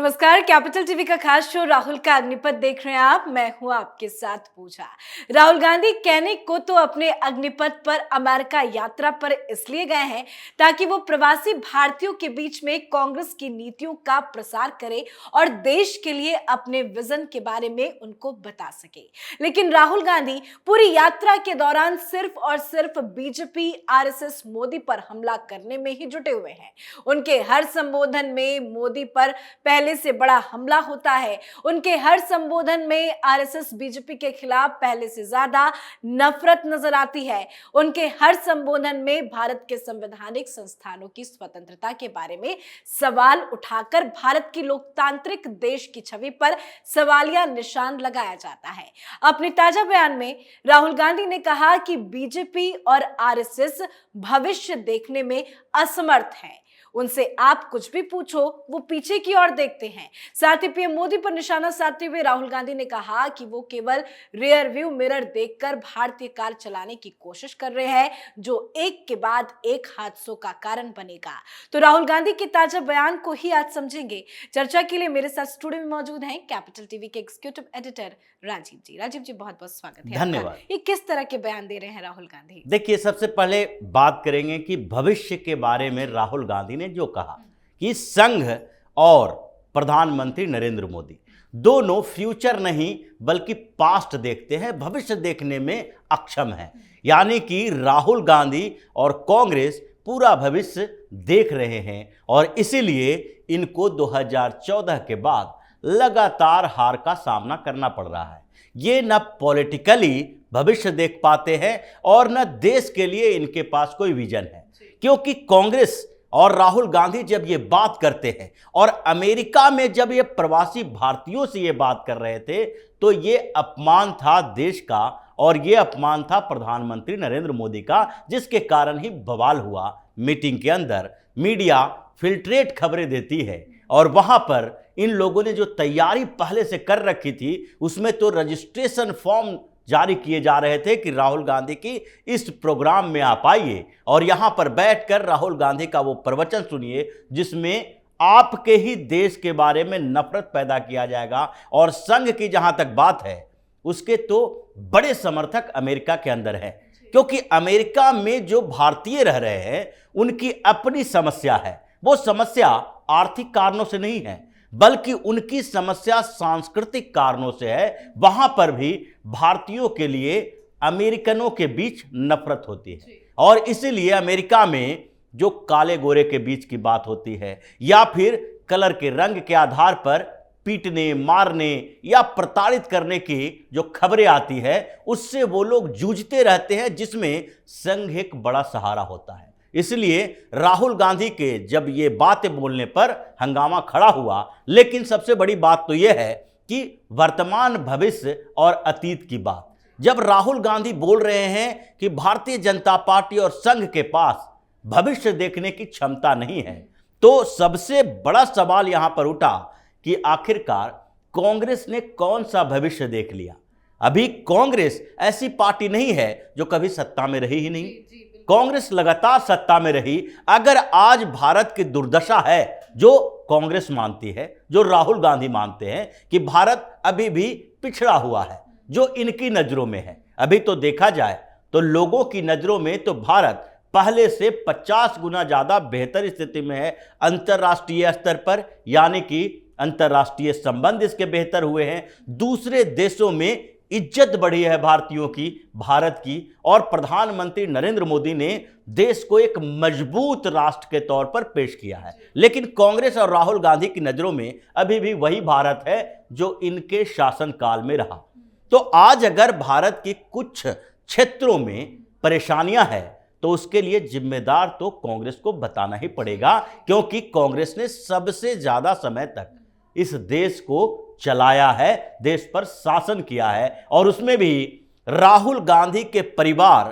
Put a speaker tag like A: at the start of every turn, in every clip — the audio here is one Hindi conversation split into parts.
A: नमस्कार। कैपिटल टीवी का खास शो राहुल का अग्निपथ देख रहे हैं आप। मैं हूं आपके साथ पूजा। राहुल गांधी कहने को तो अपने अग्निपथ पर अमेरिका यात्रा पर इसलिए गए हैं ताकि वो प्रवासी भारतीयों के बीच में कांग्रेस की नीतियों का प्रसार करें और देश के लिए अपने विजन के बारे में उनको बता सके। लेकिन राहुल गांधी पूरी यात्रा के दौरान सिर्फ और सिर्फ बीजेपी आरएसएस मोदी पर हमला करने में ही जुटे हुए हैं। उनके हर संबोधन में मोदी पर पहले से बड़ा हमला होता है। उनके हर संबोधन में आरएसएस बीजेपी के खिलाफ पहले से ज्यादा नफरत नजर आती है। उनके हर संबोधन में भारत के संवैधानिक संस्थानों की स्वतंत्रता के बारे में सवाल उठाकर भारत की लोकतांत्रिक देश की छवि पर सवालिया निशान लगाया जाता है। अपने ताजा बयान में राहुल गांधी ने कहा कि बीजेपी और आरएसएस भविष्य देखने में असमर्थ हैं। उनसे आप कुछ भी पूछो वो पीछे की ओर देखते हैं। साथ ही पीएम मोदी पर निशाना साधते हुए राहुल गांधी ने कहा कि वो केवल रियर व्यू मिरर देखकर भारतीय कार चलाने की कोशिश कर रहे हैं जो एक के बाद एक हादसों का कारण बनेगा। तो राहुल गांधी के ताजा बयान को ही आज समझेंगे। चर्चा के लिए मेरे साथ स्टूडियो में मौजूद हैं कैपिटल टीवी के एग्जीक्यूटिव एडिटर राजीव जी। राजीव जी, बहुत बहुत स्वागत है।
B: धन्यवाद।
A: ये किस तरह के बयान दे रहे हैं राहुल गांधी?
B: देखिए, सबसे पहले बात करेंगे कि भविष्य के बारे में राहुल गांधी ने जो कहा कि संघ और प्रधानमंत्री नरेंद्र मोदी दोनों फ्यूचर नहीं बल्कि पास्ट देखते हैं, भविष्य देखने में अक्षम हैं। यानी कि राहुल गांधी और कांग्रेस पूरा भविष्य देख रहे हैं और इसीलिए इनको 2014 के बाद लगातार हार का सामना करना पड़ रहा है। ये न पॉलिटिकली भविष्य देख पाते हैं और न देश के लिए इनके पास कोई विजन है, क्योंकि कांग्रेस और राहुल गांधी जब ये बात करते हैं और अमेरिका में जब ये प्रवासी भारतीयों से ये बात कर रहे थे तो ये अपमान था देश का और ये अपमान था प्रधानमंत्री नरेंद्र मोदी का, जिसके कारण ही बवाल हुआ। मीटिंग के अंदर मीडिया फिल्ट्रेट खबरें देती है और वहां पर इन लोगों ने जो तैयारी पहले से कर रखी थी उसमें तो रजिस्ट्रेशन फॉर्म जारी किए जा रहे थे कि राहुल गांधी की इस प्रोग्राम में आप आइए और यहां पर बैठकर राहुल गांधी का वो प्रवचन सुनिए जिसमें आपके ही देश के बारे में नफरत पैदा किया जाएगा। और संघ की जहां तक बात है उसके तो बड़े समर्थक अमेरिका के अंदर हैं, क्योंकि अमेरिका में जो भारतीय रह रहे हैं उनकी अपनी समस्या है। वो समस्या आर्थिक कारणों से नहीं है बल्कि उनकी समस्या सांस्कृतिक कारणों से है। वहां पर भी भारतीयों के लिए अमेरिकनों के बीच नफरत होती है और इसीलिए अमेरिका में जो काले गोरे के बीच की बात होती है या फिर कलर के रंग के आधार पर पीटने, मारने या प्रताड़ित करने की जो खबरें आती है उससे वो लोग जूझते रहते हैं, जिसमें संघ एक बड़ा सहारा होता है। इसलिए राहुल गांधी के जब ये बातें बोलने पर हंगामा खड़ा हुआ, लेकिन सबसे बड़ी बात तो यह है कि वर्तमान, भविष्य और अतीत की बात। जब राहुल गांधी बोल रहे हैं कि भारतीय जनता पार्टी और संघ के पास भविष्य देखने की क्षमता नहीं है, तो सबसे बड़ा सवाल यहां पर उठा कि आखिरकार कांग्रेस ने कौन सा भविष्य देख लिया। अभी कांग्रेस ऐसी पार्टी नहीं है जो कभी सत्ता में रही ही नहीं। कांग्रेस लगातार सत्ता में रही। अगर आज भारत की दुर्दशा है जो कांग्रेस मानती है, जो राहुल गांधी मानते हैं कि भारत अभी भी पिछड़ा हुआ है, जो इनकी नजरों में है, अभी तो देखा जाए तो लोगों की नजरों में तो भारत पहले से 50 गुना ज्यादा बेहतर स्थिति में है अंतर्राष्ट्रीय स्तर पर। यानी कि अंतर्राष्ट्रीय संबंध इसके बेहतर हुए हैं, दूसरे देशों में इज्जत बढ़ी है भारतीयों की, भारत की, और प्रधानमंत्री नरेंद्र मोदी ने देश को एक मजबूत राष्ट्र के तौर पर पेश किया है। लेकिन कांग्रेस और राहुल गांधी की नजरों में अभी भी वही भारत है जो इनके शासनकाल में रहा। तो आज अगर भारत की कुछ क्षेत्रों में परेशानियां हैं तो उसके लिए जिम्मेदार तो कांग्रेस को बताना ही पड़ेगा, क्योंकि कांग्रेस ने सबसे ज्यादा समय तक इस देश को चलाया है, देश पर शासन किया है और उसमें भी राहुल गांधी के परिवार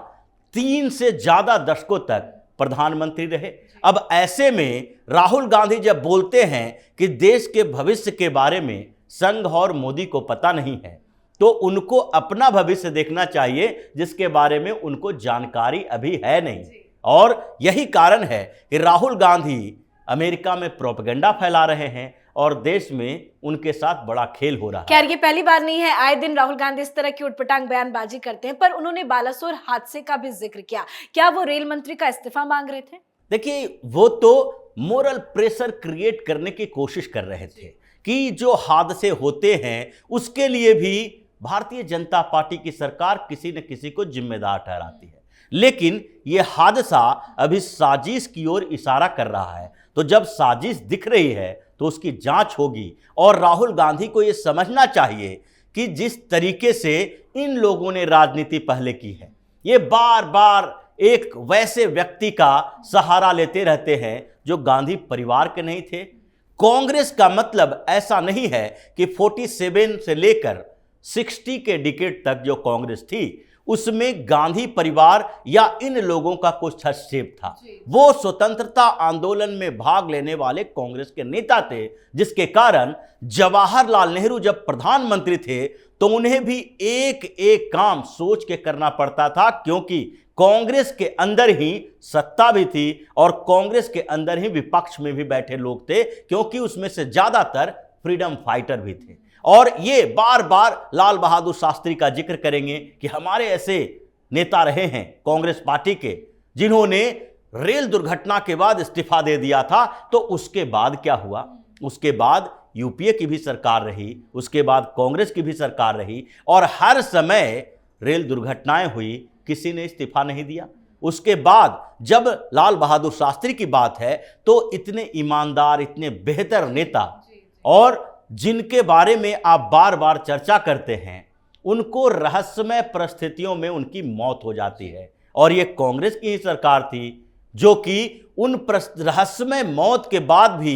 B: 3 से ज्यादा दशकों तक प्रधानमंत्री रहे। अब ऐसे में राहुल गांधी जब बोलते हैं कि देश के भविष्य के बारे में संघ और मोदी को पता नहीं है, तो उनको अपना भविष्य देखना चाहिए जिसके बारे में उनको जानकारी अभी है नहीं। और यही कारण है कि राहुल गांधी अमेरिका में प्रोपेगेंडा फैला रहे हैं, और देश में उनके साथ बड़ा खेल हो रहा है।
A: खैर ये पहली बार नहीं है, आए दिन राहुल गांधी इस तरह की उटपटांग बयानबाजी करते हैं, पर उन्होंने बालासोर हादसे का भी जिक्र किया। क्या वो रेल मंत्री का इस्तीफा मांग रहे थे?
B: देखिए, वो तो मोरल प्रेशर क्रिएट करने की कोशिश कर रहे थे कि जो हादसे होते हैं उसके लिए भी भारतीय जनता पार्टी की सरकार किसी न किसी को जिम्मेदार ठहराती है। लेकिन यह हादसा अभी साजिश की ओर इशारा कर रहा है, तो जब साजिश दिख रही है तो उसकी जांच होगी। और राहुल गांधी को यह समझना चाहिए कि जिस तरीके से इन लोगों ने राजनीति पहले की है, ये बार बार एक वैसे व्यक्ति का सहारा लेते रहते हैं जो गांधी परिवार के नहीं थे। कांग्रेस का मतलब ऐसा नहीं है कि 47 से लेकर 60 के डिकेड तक जो कांग्रेस थी उसमें गांधी परिवार या इन लोगों का कुछ हस्तक्षेप था। वो स्वतंत्रता आंदोलन में भाग लेने वाले कांग्रेस के नेता थे, जिसके कारण जवाहरलाल नेहरू जब प्रधानमंत्री थे तो उन्हें भी एक एक काम सोच के करना पड़ता था, क्योंकि कांग्रेस के अंदर ही सत्ता भी थी और कांग्रेस के अंदर ही विपक्ष में भी बैठे लोग थे, क्योंकि उसमें से ज्यादातर फ्रीडम फाइटर भी थे। और ये बार बार लाल बहादुर शास्त्री का जिक्र करेंगे कि हमारे ऐसे नेता रहे हैं कांग्रेस पार्टी के जिन्होंने रेल दुर्घटना के बाद इस्तीफा दे दिया था। तो उसके बाद क्या हुआ? उसके बाद यूपीए की भी सरकार रही, उसके बाद कांग्रेस की भी सरकार रही, और हर समय रेल दुर्घटनाएं हुई, किसी ने इस्तीफा नहीं दिया। उसके बाद जब लाल बहादुर शास्त्री की बात है तो इतने ईमानदार, इतने बेहतर नेता और जिनके बारे में आप बार बार चर्चा करते हैं, उनको रहस्यमय परिस्थितियों में उनकी मौत हो जाती है। और ये कांग्रेस की ही सरकार थी जो कि उन रहस्यमय मौत के बाद भी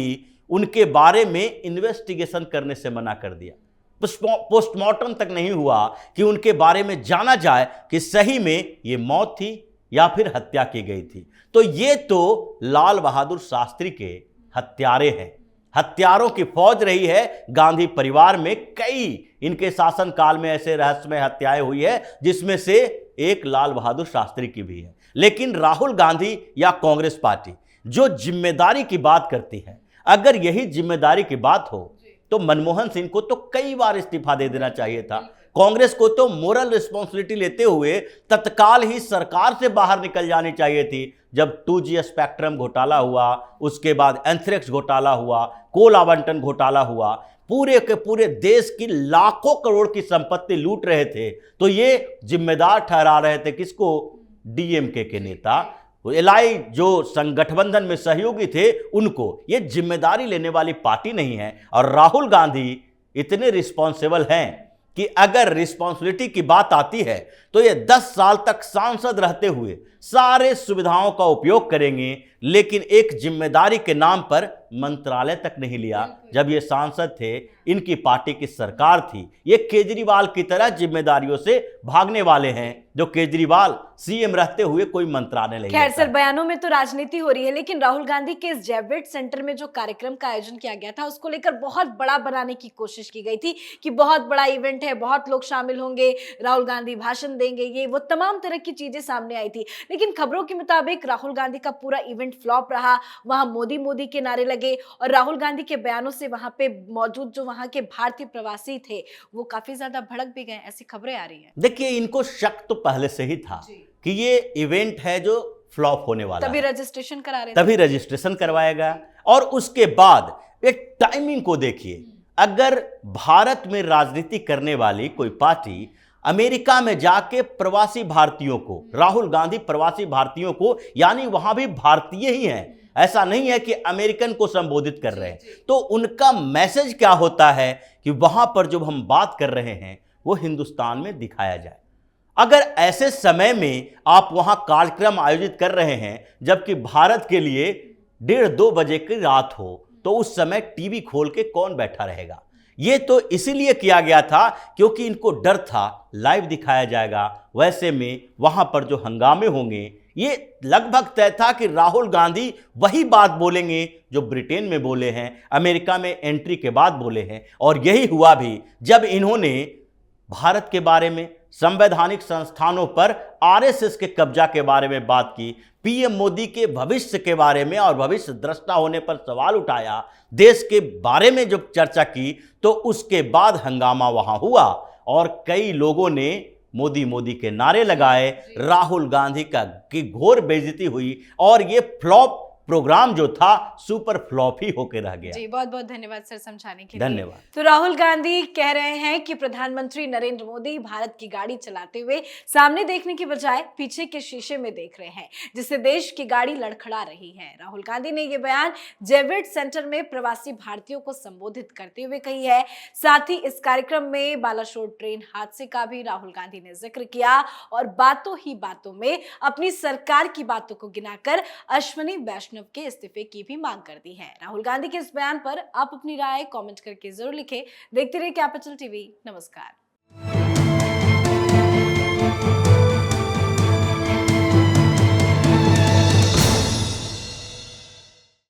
B: उनके बारे में इन्वेस्टिगेशन करने से मना कर दिया। पोस्टमार्टम तक नहीं हुआ कि उनके बारे में जाना जाए कि सही में ये मौत थी या फिर हत्या की गई थी। तो ये तो लाल बहादुर शास्त्री के हत्यारे हैं, हत्यारों की फौज रही है गांधी परिवार में। कई इनके शासनकाल में ऐसे रहस्यमय हत्याएं हुई है, जिसमें से एक लाल बहादुर शास्त्री की भी है। लेकिन राहुल गांधी या कांग्रेस पार्टी जो जिम्मेदारी की बात करती है, अगर यही जिम्मेदारी की बात हो तो मनमोहन सिंह को तो कई बार इस्तीफा दे देना चाहिए था। कांग्रेस को तो मोरल रिस्पॉन्सिबिलिटी लेते हुए तत्काल ही सरकार से बाहर निकल जानी चाहिए थी। जब 2G स्पेक्ट्रम घोटाला हुआ, उसके बाद एंथ्रेक्स घोटाला हुआ, कोल आवंटन घोटाला हुआ, पूरे के पूरे देश की लाखों करोड़ की संपत्ति लूट रहे थे, तो ये जिम्मेदार ठहरा रहे थे किसको? डीएमके के नेता, एलआई जो संगठबंधन में सहयोगी थे उनको। ये जिम्मेदारी लेने वाली पार्टी नहीं है। और राहुल गांधी इतने रिस्पॉन्सिबल हैं कि अगर रिस्पॉन्सिबिलिटी की बात आती है तो ये 10 साल तक सांसद रहते हुए सारे सुविधाओं का उपयोग करेंगे, लेकिन एक जिम्मेदारी के नाम पर मंत्रालय तक नहीं लिया। जब ये सांसद थे, इनकी पार्टी की सरकार थी, ये केजरीवाल की तरह जिम्मेदारियों से भागने वाले हैं, जो केजरीवाल सीएम रहते हुए कोई मंत्रालय नहीं।
A: खैर सर, बयानों में तो राजनीति हो रही है, लेकिन राहुल गांधी के इस जैवेट सेंटर में जो कार्यक्रम का आयोजन किया गया था उसको लेकर बहुत बड़ा बनाने की कोशिश की गई थी कि बहुत बड़ा इवेंट है, बहुत लोग शामिल होंगे, राहुल गांधी भाषण देंगे, ये वो तमाम तरह की चीजें सामने आई थी। लेकिन खबरों के मुताबिक राहुल गांधी का पूरा इवेंट फ्लॉप रहा। वहां मोदी मोदी के नारे लगे और राहुल गांधी के बयानों से वहां पे मौजूद जो वहां के भारतीय प्रवासी थे वो काफी ज्यादा भड़क भी गए, ऐसी खबरें आ रही हैं।
B: देखिए, इनको शक तो पहले से ही था कि ये इवेंट है जो फ्लॉप होने वाला
A: तभी
B: है,
A: रजिस्ट्रेशन करा रहे थे,
B: तभी रजिस्ट्रेशन करवाएगा। और उसके बाद एक टाइमिंग को देखिए, अगर भारत में राजनीति करने वाली कोई पार्टी अमेरिका में जाके प्रवासी भारतीयों को, राहुल गांधी प्रवासी भारतीयों को, यानी वहां भी भारतीय ही हैं, ऐसा नहीं है कि अमेरिकन को संबोधित कर रहे हैं, तो उनका मैसेज क्या होता है कि वहां पर जो हम बात कर रहे हैं वो हिंदुस्तान में दिखाया जाए। अगर ऐसे समय में आप वहां कार्यक्रम आयोजित कर रहे हैं जबकि भारत के लिए 1:30-2 बजे की रात हो, तो उस समय टीवी खोल के कौन बैठा रहेगा? ये तो इसीलिए किया गया था क्योंकि इनको डर था लाइव दिखाया जाएगा, वैसे में वहां पर जो हंगामे होंगे, ये लगभग तय था कि राहुल गांधी वही बात बोलेंगे जो ब्रिटेन में बोले हैं, अमेरिका में एंट्री के बाद बोले हैं। और यही हुआ भी जब इन्होंने भारत के बारे में, संवैधानिक संस्थानों पर आरएसएस के कब्जा के बारे में बात की, पीएम मोदी के भविष्य के बारे में और भविष्य दृष्टा होने पर सवाल उठाया, देश के बारे में जब चर्चा की तो उसके बाद हंगामा वहां हुआ और कई लोगों ने मोदी के नारे लगाए, राहुल गांधी की घोर बेइज्जती हुई और ये फ्लॉप प्रोग्राम जो था सुपर फ्लॉप ही होकर रह गया।
A: जी, बहुत बहुत धन्यवाद सर समझाने के लिए।
B: धन्यवाद।
A: तो राहुल गांधी कह रहे हैं कि प्रधानमंत्री नरेंद्र मोदी भारत की गाड़ी चलाते हुए सामने देखने की बजाय पीछे के शीशे में देख रहे हैं, जिससे देश की गाड़ी लड़खड़ा रही है। राहुल गांधी ने यह बयान जेविट सेंटर में प्रवासी भारतीयों को संबोधित करते हुए कही है। साथ ही इस कार्यक्रम में बालासोर ट्रेन हादसे का भी राहुल गांधी ने जिक्र किया और बातों ही बातों में अपनी सरकार की बातों को गिनाकर अश्विनी वैष्णव के इस्तीफे की भी मांग कर दी है। राहुल गांधी के इस बयान पर आप अपनी राय कमेंट करके जरूर लिखें। देखते रहिए कैपिटल टीवी। नमस्कार।